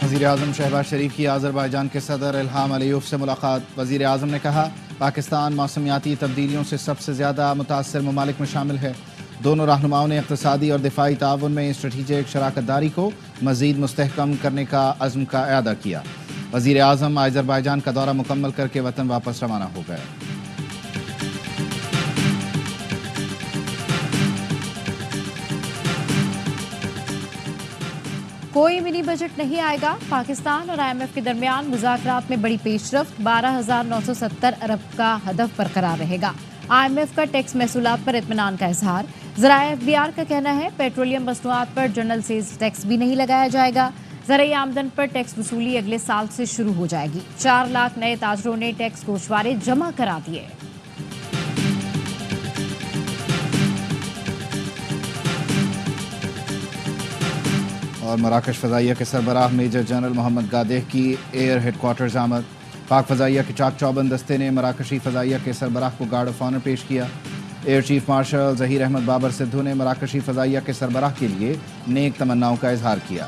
وزیر اعظم شہباز شریف کی آذربائیجان کے صدر الہام علیوف سے ملاقات۔ وزیر اعظم نے کہا پاکستان موسمیاتی تبدیلیوں سے سب سے زیادہ متاثر ممالک میں شامل ہے۔ دونوں رہنماؤں نے اقتصادی اور دفاعی تعاون میں اسٹریٹجک شراکت داری کو مزید مستحکم کرنے کا عزم کا اعادہ کیا۔ وزیر اعظم آذربائیجان کا دورہ مکمل کر کے وطن واپس روانہ ہو گئے۔ کوئی منی بجٹ نہیں آئے گا، پاکستان اور IMF کے درمیان مذاکرات میں بڑی پیش رفت، 12,970 ارب کا ہدف برقرار رہے گا۔ IMF کا ٹیکس محصولات پر اطمینان کا اظہار۔ ذرائع FBR کا کہنا ہے پیٹرولیم مصنوعات پر جنرل سیلز ٹیکس بھی نہیں لگایا جائے گا۔ زرعی آمدن پر ٹیکس وصولی اگلے سال سے شروع ہو جائے گی۔ 4 لاکھ نئے تاجروں نے ٹیکس گوشوارے جمع کرا دیے۔ اور مراکش فضائیہ کے سربراہ میجر جنرل محمد گادیح کی ایئر ہیڈ کوارٹرز آمد۔ پاک فضائیہ کے چاک چوبند دستے نے مراکشی فضائیہ کے سربراہ کو گارڈ آف آنر پیش کیا۔ Air chief marshal Zaheer Ahmed Babar Sidhu نے مراکشی فضائیہ کے سربراہ کے لیے نیک تمناؤں کا اظہار کیا۔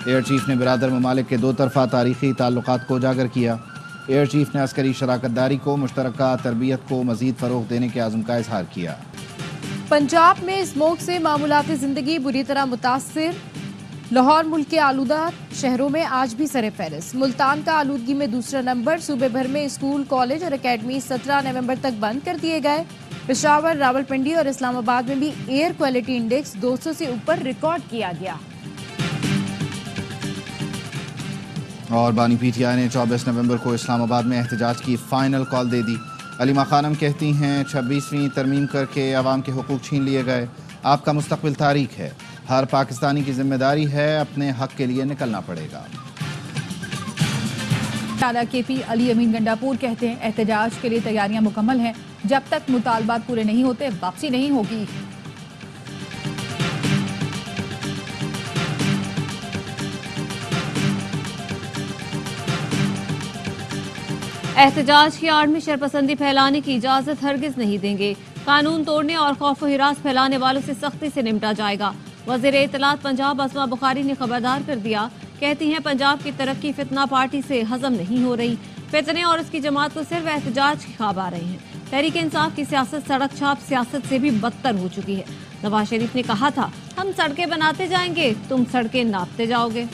ایئر چیف نے برادر ممالک کے دو طرفہ تاریخی تعلقات کو اجاگر کیا۔ ایئر چیف نے عسکری شراکت داری کو مشترکہ تربیت کو مزید فروغ دینے کے عزم کا اظہار کیا۔ پنجاب میں اسموگ سے معمولاتی زندگی بری طرح متاثر۔ لاہور ملک کے آلودہ شہروں میں آج بھی سر فہرست۔ ملتان کا آلودگی میں دوسرا نمبر۔ صوبے بھر میں اسکول، کالج اور اکیڈمی 17 نومبر تک بند کر دیے گئے۔ پشاور، راولپنڈی اور اسلام آباد میں بھی ایئر کوالٹی انڈیکس 200 سے اوپر ریکارڈ کیا گیا۔ اور بانی PTI نے 24 نومبر کو اسلام آباد میں احتجاج کی فائنل کال دے دی۔ علیمہ خانم کہتی ہیں 26ویں ترمیم کر کے عوام کے حقوق چھین لیے گئے۔ آپ کا مستقبل تاریک ہے، ہر پاکستانی کی ذمہ داری ہے، اپنے حق کے لیے نکلنا پڑے گا۔ KP علی امین گنڈاپور کہتے ہیں احتجاج کے لیے تیاریاں مکمل ہیں، جب تک مطالبات پورے نہیں ہوتے واپسی نہیں ہوگی۔ احتجاج کی آڑ میں شرپسندی پھیلانے کی اجازت ہرگز نہیں دیں گے۔ قانون توڑنے اور خوف و ہراس پھیلانے والوں سے سختی سے نمٹا جائے گا۔ وزیر اطلاعات پنجاب اسما بخاری نے خبردار کر دیا، کہتی ہیں پنجاب کی ترقی فتنہ پارٹی سے ہضم نہیں ہو رہی۔ فتنے اور اس کی جماعت کو صرف احتجاج کے خواب آ رہے ہیں۔ تحریک انصاف کی سیاست سڑک چھاپ سیاست سے بھی بدتر ہو چکی ہے۔ نواز شریف نے کہا تھا ہم سڑکیں بناتے جائیں گے، تم سڑکیں ناپتے جاؤ گے۔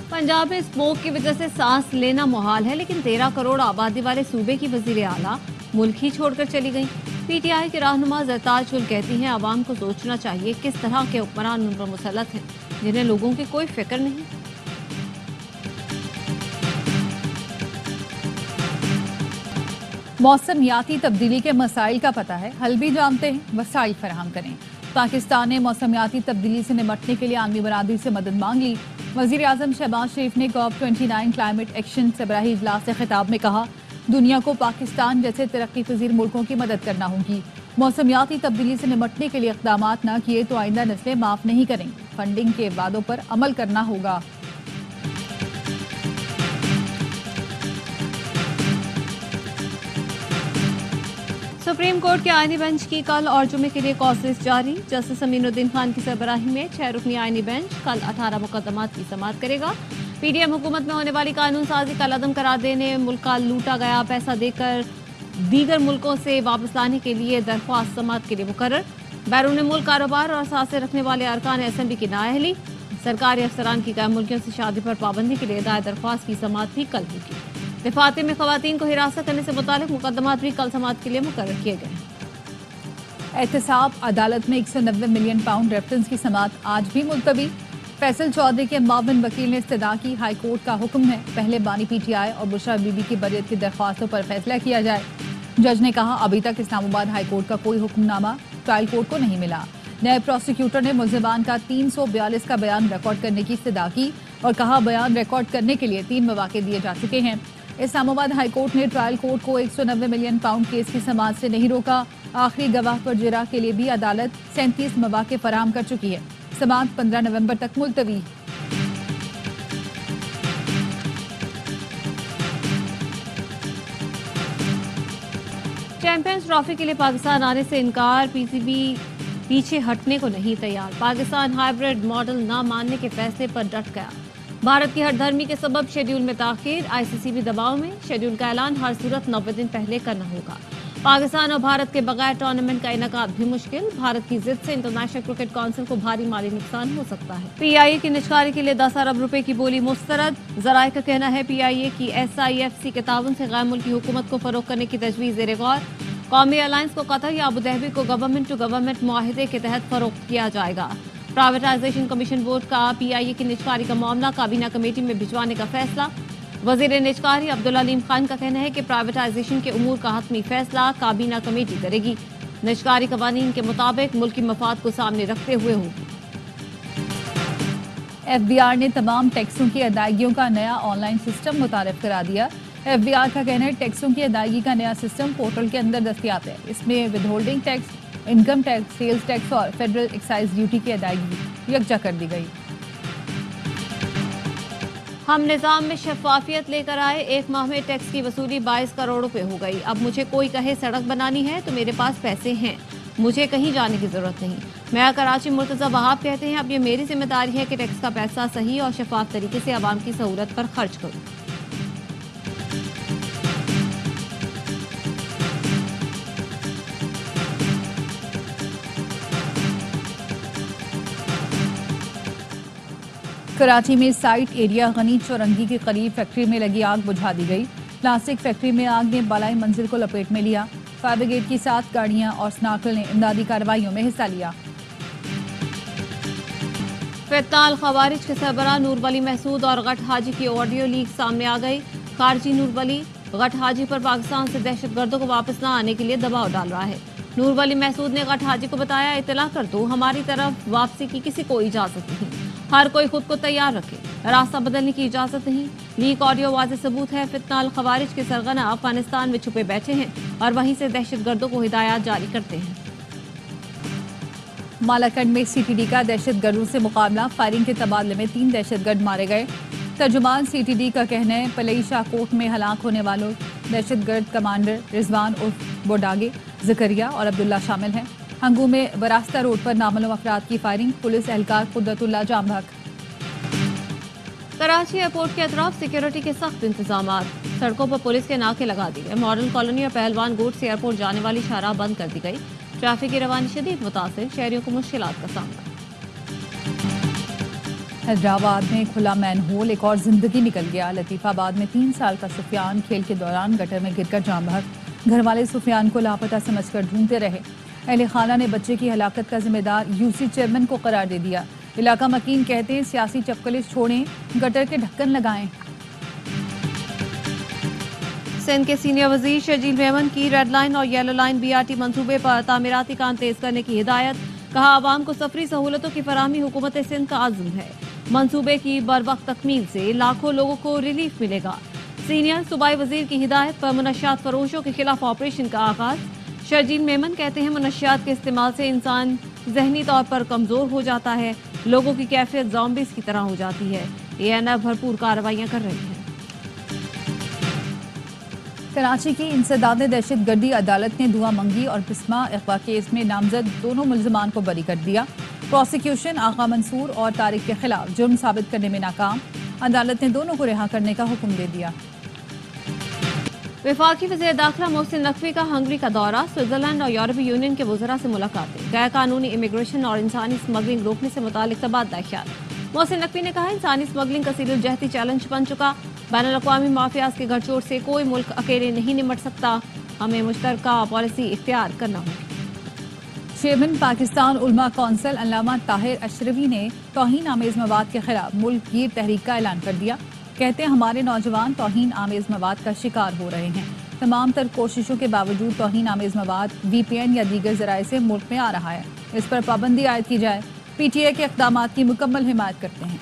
پنجاب میں اسموگ کی وجہ سے سانس لینا محال ہے، لیکن 13 کروڑ آبادی والے صوبے کی وزیر اعلیٰ ملک ہی چھوڑ کر چلی گئیں۔ PTI کے رہنما زرتاج گل کہتی ہیں عوام کو سوچنا چاہیے کس طرح کے حکمران ان پر مسلط ہیں جنہیں لوگوں کی کوئی فکر نہیں۔ موسمیاتی تبدیلی کے مسائل کا پتہ ہے، حل بھی جانتے ہیں، وسائل فراہم کریں۔ پاکستان نے موسمیاتی تبدیلی سے نمٹنے کے لیے عالمی برادری سے مدد مانگ لی۔ وزیر اعظم شہباز شریف نے COP29 کلائمیٹ ایکشن سربراہی اجلاس سے خطاب میں کہا دنیا کو پاکستان جیسے ترقی پذیر ملکوں کی مدد کرنا ہوگی۔ موسمیاتی تبدیلی سے نمٹنے کے لیے اقدامات نہ کیے تو آئندہ نسلیں معاف نہیں کریں گی۔ فنڈنگ کے وعدوں پر عمل کرنا ہوگا۔ سپریم کورٹ کے آئینی بینچ کی کل اور جمعے کے لیے کاز لسٹ جاری۔ جسٹس امین الدین خان کی سربراہی میں 6 رکنی آئینی بینچ کل 18 مقدمات کی سماعت کرے گا۔ PDM حکومت میں ہونے والی قانون سازی کا عدم قرار دینے، ملک کا لوٹا گیا پیسہ دے کر دیگر ملکوں سے واپس لانے کے لیے درخواست سماعت کے لیے مقرر۔ بیرون ملک کاروبار اور اثاثے رکھنے والے ارکان اسمبلی کی نااہلی، سرکاری افسران کی غیر ملکیوں سے شادی پر پابندی کے لیے دائر درخواست کی سماعت بھی کل ہوگی۔ دفاتر میں خواتین کو ہراساں کرنے سے متعلق مقدمات بھی کل سماعت کے لیے مقرر کیے گئے ہیں۔ احتساب عدالت میں 190 ملین پاؤنڈ ریفرنس کی سماعت آج بھی ملتوی۔ فیصل چودھری کے معاون وکیل نے استدعا کی، ہائی کورٹ کا حکم ہے پہلے بانی PTI اور بشرا بی بی کی بریت کی درخواستوں پر فیصلہ کیا جائے۔ جج نے کہا ابھی تک اسلام آباد ہائی کورٹ کا کوئی حکم نامہ ٹرائل کورٹ کو نہیں ملا۔ نئے پروسیکیوٹر نے ملزمان کا 342 کا بیان ریکارڈ کرنے کی استدعا کی اور کہا بیان ریکارڈ کرنے کے لیے 3 مواقع دیے جا چکے ہیں۔ اسلام آباد ہائی کورٹ نے ٹرائل کورٹ کو 190 ملین پاؤنڈ کیس کی سماعت سے نہیں روکا۔ آخری گواہ پر جرا کے لیے بھی عدالت 37 مواقع فراہم کر چکی ہے۔ سماعت 15 نومبر تک ملتوی۔ چیمپئنز ٹرافی کے لیے پاکستان آنے سے انکار، PCB پیچھے ہٹنے کو نہیں تیار۔ پاکستان ہائیبریڈ ماڈل نہ ماننے کے فیصلے پر ڈٹ گیا۔ भारत की हठधर्मी के सबब शेड्यूल में ताखीर, आईसीसी भी दबाव में, शेड्यूल का ऐलान हर सूरत 90 दिन पहले करना होगा। पाकिस्तान और भारत के बगैर टूर्नामेंट का इनेकाद भी मुश्किल, भारत की जिद से इंटरनेशनल क्रिकेट काउंसिल को भारी माली नुकसान हो सकता है। पीआईए की निजकारी के लिए 10 अरब रुपए की बोली मुस्तरद, जराये का कहना है पीआईए की SIFC के ताउन से गैर मुल्की हुकूमत को फरोग करने की तजवीज़ ज़ेर गौर। कौमी अलायंस को कतर या अबू धाबी को गवर्नमेंट टू गवर्नमेंट मुआहिदे के तहत फरोख्त किया जाएगा। प्राइवेटाइजेशन कमीशन बोर्ड का पीआईए की निजकारी का मामला काबीना कमेटी में भिजवाने का फैसला। वजीर निजकारी अब्दुल अलीम खान का कहना है कि प्राइवेटाइजेशन के उमूर का हतमी फैसला काबीना कमेटी करेगी, निजकारी कवानीन के मुताबिक मुल्की मफाद को सामने रखते हुए होगी। FBR ने तमाम टैक्सों की अदायगियों का नया ऑनलाइन सिस्टम मुतारिफ करा दिया। FBR का कहना है टैक्सों की अदायगी का नया सिस्टम पोर्टल के अंदर दस्तियाब है। इसमें withholding tax, income tax, sales tax और फेडरल एक्साइज ड्यूटी की अदायगी यकजा कर दी गई। हम निज़ाम में शफाफियत लेकर आए, 1 माह में टैक्स की वसूली 22 करोड़ रुपए हो गई। अब मुझे कोई कहे सड़क बनानी है तो मेरे पास पैसे हैं, मुझे कहीं जाने की जरूरत नहीं। मेयर कराची मुर्तज़ा वहाब कहते हैं अब ये मेरी जिम्मेदारी है कि टैक्स का पैसा सही और शफाफ तरीके से आवाम की सहूलत पर खर्च करूँ। कराची में साइट एरिया गनी चौरंगी के करीब फैक्ट्री में लगी आग बुझा दी गई। प्लास्टिक फैक्ट्री में आग ने बालाई मंजिल को लपेट में लिया। फायर ब्रिगेड की 7 गाड़ियां और स्नार्कल ने इमदादी कार्रवाइयों में हिस्सा लिया। फितनाल खवारिज के सरबराह नूर वली महसूद और गट हाजी की ऑडियो लीक सामने आ गई। खारजी नूर वली गट हाजी पर पाकिस्तान से दहशतगर्दों को वापस न आने के लिए दबाव डाल रहा है। नूर वली महसूद ने गट हाजी को बताया, इतला कर दो, हमारी तरफ वापसी की किसी को इजाजत नहीं, हर कोई खुद को तैयार रखे, रास्ता बदलने की इजाजत नहीं। लीक ऑडियो वाज़ेह सबूत है फितनाल खवारिज के सरगना अफगानिस्तान में छुपे बैठे हैं और वहीं से दहशतगर्दों को हिदायत जारी करते हैं। मालाकंड में CTD का दहशतगर्दों से मुकाबला, फायरिंग के तबादले में 3 दहशतगर्द मारे गए। तर्जुमान CTD का कहना है पलई शाहकोट में हलाक होने वालों दहशतगर्द कमांडर रिजवान उर्फ बोडागे, जकरिया और अब्दुल्ला शामिल हैं। हंगू में वरास्ता रोड पर नामालूम अफराद की फायरिंग, पुलिस एहलकार कुदरतुल्लाह जाम भाग। कराची एयरपोर्ट के अतराफ सिक्योरिटी के सख्त इंतजाम, सड़कों पर पुलिस के नाके लगा दिए। मॉडल कॉलोनी और पहलवान गोट से एयरपोर्ट जाने वाली शाहराह बंद कर दी गई। ट्रैफिक की रवानी शदीद मुतासिर, शहरियों को मुश्किलात का सामना। हैदराबाद में खुला मैनहोल, एक और जिंदगी निकल गया। लतीफाबाद में 3 साल का सुफियान खेल के दौरान गटर में गिरकर जाम भाग। घर वाले सुफियान को लापता समझकर ढूंढते रहे। अहले खाना ने बच्चे की हलाकत का जिम्मेदार UC चेयरमैन को करार दे दिया। इलाका मकीन कहते हैं सियासी चपकलिश छोड़ें, गटर के ढक्कन लगाएं। सिंध के सीनियर वजीर शर्जील मेमन की रेड लाइन और येलो लाइन BRT मंसूबे पर तामीराती काम तेज करने की हिदायत। कहा आवाम को सफरी सहूलतों की फराहमी हुकूमत सिंध का आज़म है। मंसूबे की बरवक्त तकमील से लाखों लोगों को रिलीफ मिलेगा। सीनियर सूबाई वजीर की हिदायत पर मुनशियात फरोशों के खिलाफ ऑपरेशन का आगाज। शर्जील मेमन कहते हैं मुनशियात के इस्तेमाल से इंसान जहनी तौर पर कमजोर हो जाता है, लोगों की कैफियत ज़ॉम्बीज़ की तरह हो जाती है। ANF भरपूर कार्रवाइयाँ कर रही है। कराची की इंसदाद दहशतगर्दी अदालत ने दुआ मंगी और बिस्मा अगवा केस में नामजद दोनों मुल्ज़िमान को बरी कर दिया। प्रोसिक्यूशन आगा मंसूर और तारिक के खिलाफ जुर्म साबित करने में नाकाम। अदालत ने दोनों को रिहा करने का हुक्म दे दिया। वफाकी वज़ीर दाखिला मोहसिन नकवी का हंगरी का दौरा, स्विट्जरलैंड और यूरोपीय यूनियन के वज़रा से मुलाकातें। गैर कानूनी इमिग्रेशन और इंसानी स्मगलिंग रोकने से मुतालिक तबादला ख्याल। मोहसिन नकवी ने कहा इंसानी स्मगलिंग कसीरुल जहती चैलेंज बन चुका, बैनुल-अक़वामी माफियाज के गठजोड़ से कोई मुल्क अकेले नहीं निमट सकता, हमें मुश्तरका पॉलिसी इख्तियार करना होगी। चेयरमैन पाकिस्तान उलमा कौंसिल अल्लामा ताहिर अशरफी ने तौहीन आमेज मवाद के खिलाफ मुल्क गिर तहरीक का ऐलान कर दिया। कहते हैं हमारे नौजवान तौहीन आमेज मवाद का शिकार हो रहे हैं। तमाम तर कोशिशों के बावजूद तौहीन आमेज मवाद VPN या दीगर जराए से मुल्क में आ रहा है। इस पर पाबंदी आयद की जाए। PTA के इक़दामात की मुकम्मल हिमायत करते हैं।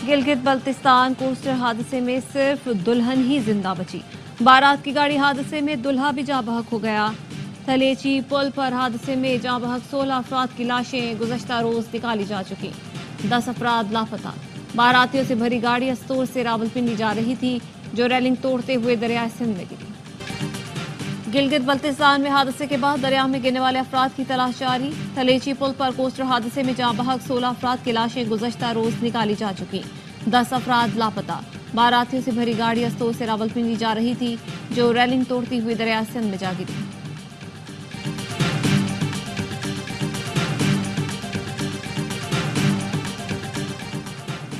गिलगित बल्तिस्तान कोस्टर हादसे में सिर्फ दुल्हन ही जिंदा बची। बारात की गाड़ी हादसे में दुल्हा भी जाँ बहक हो गया। थलेची पुल पर हादसे में जाँ बहक 16 अफराद की लाशें गुज़श्ता रोज निकाली जा चुकी। 10 अफराद लापता। बारातियों से भरी गाड़ी अस्तूर से रावलपिंडी जा रही थी जो रेलिंग तोड़ते हुए दरिया सिंध में गिरी। गिलगित बल्तिस्तान में हादसे के बाद दरिया में गिरने वाले अफराद की तलाश जारी। थलेची पुल पर कोस्टर हादसे में जाँ बहक 16 अफराद की लाशें गुज़श्ता रोज निकाली जा चुकी। 10 अफराद लापता। बारातियों से भरी गाड़ी अस्तोर से रावलपिंडी जा रही थी, जो रेलिंग तोड़ती हुई दरिया सिंध में जा गिरी।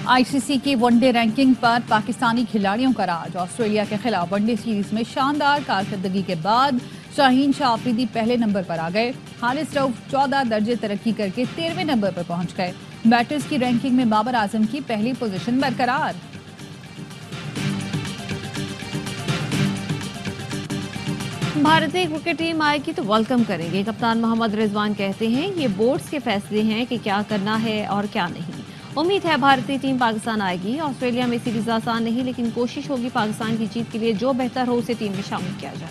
आईसीसी की वनडे रैंकिंग पर पाकिस्तानी खिलाड़ियों का राज। ऑस्ट्रेलिया के खिलाफ वनडे सीरीज में शानदार कारकर्दगी के बाद शाहीन शाह आफरीदी पहले नंबर पर आ गए। हारिस रऊफ 14 दर्जे तरक्की करके 13वें नंबर पर पहुंच गए। बैटर्स की रैंकिंग में बाबर आजम की पहली पोजीशन बरकरार। भारतीय क्रिकेट टीम आएगी तो वेलकम करेंगे। कप्तान मोहम्मद रिजवान कहते हैं ये बोर्ड्स के फैसले हैं कि क्या करना है और क्या नहीं। उम्मीद है भारतीय टीम पाकिस्तान आएगी। ऑस्ट्रेलिया में सीरीज आसान नहीं, लेकिन कोशिश होगी पाकिस्तान की जीत के लिए जो बेहतर हो उसे टीम में शामिल किया जाए।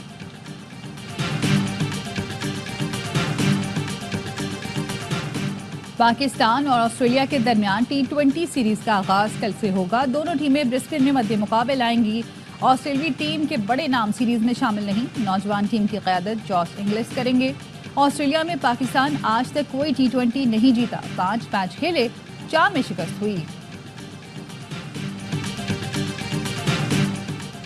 पाकिस्तान और ऑस्ट्रेलिया के दरमियान T20 सीरीज का आगाज कल से होगा। दोनों टीमें ब्रिस्बेन में मध्य मुकाबले आएंगी। ऑस्ट्रेलियाई टीम के बड़े नाम सीरीज में शामिल नहीं। नौजवान टीम की क़यादत जॉश इंग्लिश करेंगे। ऑस्ट्रेलिया में पाकिस्तान आज तक कोई T20 नहीं जीता। 5 मैच खेले, 4 में शिकस्त हुई।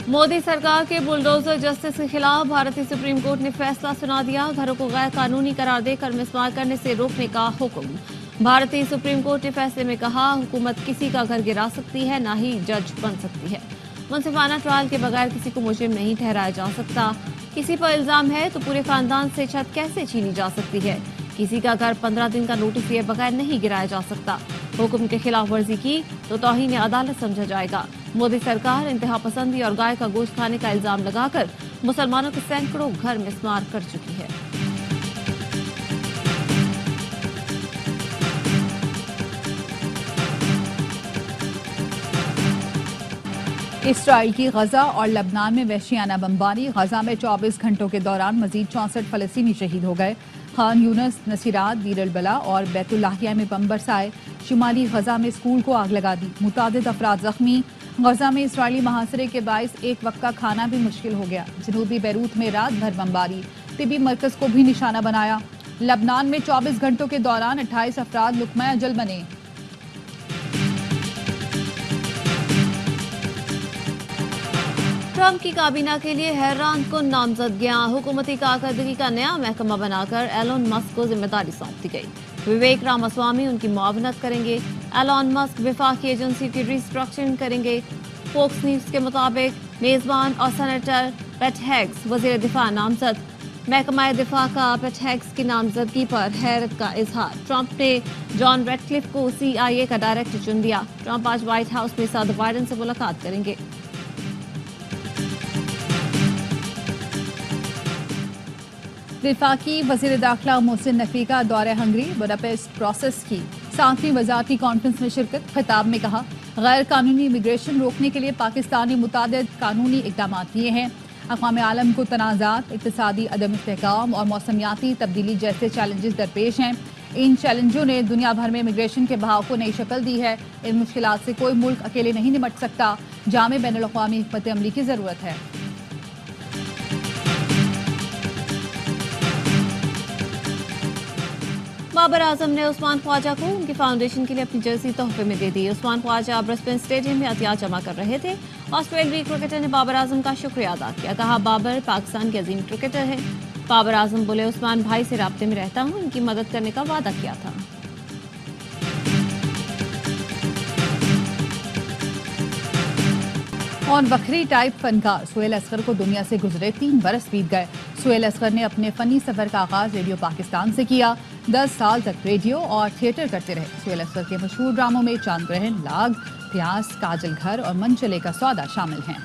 मोदी सरकार के बुलडोजर जस्टिस के खिलाफ भारतीय सुप्रीम कोर्ट ने फैसला सुना दिया। घरों को गैर कानूनी करार देकर मिसमार करने से रोकने का हुक्म। भारतीय सुप्रीम कोर्ट ने फैसले में कहा, हुकूमत किसी का घर गिरा सकती है, ना ही जज बन सकती है। मुंसिफाना ट्रायल के बगैर किसी को मुजरिम नहीं ठहराया जा सकता। किसी पर इल्जाम है तो पूरे खानदान से छत कैसे छीनी जा सकती है। किसी का घर 15 दिन का नोटिस दिए बगैर नहीं गिराया जा सकता। हुक्म के खिलाफ वर्जी की तो तौहीन अदालत समझा जाएगा। मोदी सरकार इंतहा पसंदी और गाय का गोश्त खाने का इल्जाम लगाकर मुसलमानों के सैकड़ों घर मिसमार कर चुकी है। इसराइल की गजा और लबनान में वहशियाना बमबारी। गजा में 24 घंटों के दौरान मजीद 64 फलस्तीनी शहीद हो गए। खान यूनस, नसीरात, दीर अल बला और बैतुल्लाहिया में बम बरसाए। शुमाली गजा में स्कूल को आग लगा दी। मुतादिद अफराद जख्मी। गजा में इसराइली महासरे के बायस एक वक्त का खाना भी मुश्किल हो गया। जनूबी बैरूत में रात भर बमबारी। तिबी मरकज को भी निशाना बनाया। लबनान में 24 घंटों के दौरान 28 अफराद लुकमा अजल बने। ट्रंप की काबीना के लिए हैरान कुन नामजदगियां। हुकूमती कारकर्दगी का नया महकमा बनाकर एलोन मस्क को जिम्मेदारी सौंप दी गई। विवेक रामास्वामी उनकी मुआवनत करेंगे। एलोन मस्क विफाकी एजेंसी की रिस्ट्रक्चरिंग करेंगे। फोक्स न्यूज के मुताबिक मेजबान और सेनेटर पेट हेग्स वजीर दिफा नामजद। महकमा दिफा का पेट हेग्स की नामजदगी पर हैरत का इजहार। ट्रंप ने जॉन रेडक्लिफ को CIA का डायरेक्टर चुन दिया। ट्रंप आज व्हाइट हाउस में सदर बाइडेन से मुलाकात करेंगे। वफाकी वज़ीर दाखिला मोहसिन नकवी का दौरे हंगरी। बुडापेस्ट प्रोसेस की 7वीं वज़ारती कॉन्फ्रेंस में शिरकत। खिताब में कहा, गैर कानूनी इमिग्रेशन रोकने के लिए पाकिस्तान ने मुतादिद कानूनी इक़दाम किए हैं। अक़वाम आलम को तनाज़ात, इक़्तिसादी अदम इस्तेहकाम और मौसमियाती तब्दीली जैसे चैलेंजेस दरपेश हैं। इन चैलेंजों ने दुनिया भर में इमिग्रेशन के बहाव को नई शक्ल दी है। इन मुश्किलात से कोई मुल्क अकेले नहीं निपट सकता। जामे बैनुल-अक़वामी हिकमत अमली की ज़रूरत है। बाबर आजम ने उस्मान ख्वाजा को उनकी फाउंडेशन के लिए अपनी जर्सी तोहफे में दे दी। उस्मान ख्वाजा ब्रिस्बेन स्टेडियम में एहतियात जमा कर रहे थे। ऑस्ट्रेलियाई क्रिकेटर ने बाबर आजम का शुक्रिया अदा किया। कहा, बाबर पाकिस्तान के अजीम क्रिकेटर है। बाबर आजम बोले, उस्मान भाई से राब्ते में रहता हूँ, इनकी मदद करने का वादा किया था। और बखरी टाइप फनकार सुहेल असगर को दुनिया से गुजरे 3 बरस बीत गए। सुहेल असगर ने अपने फनी सफर का आगाज रेडियो पाकिस्तान से किया। 10 साल तक रेडियो और थिएटर करते रहे। सुहेल असगर के मशहूर ड्रामों में चांद ग्रहण, लाग, प्यास, काजल घर और मन चले का सौदा शामिल हैं।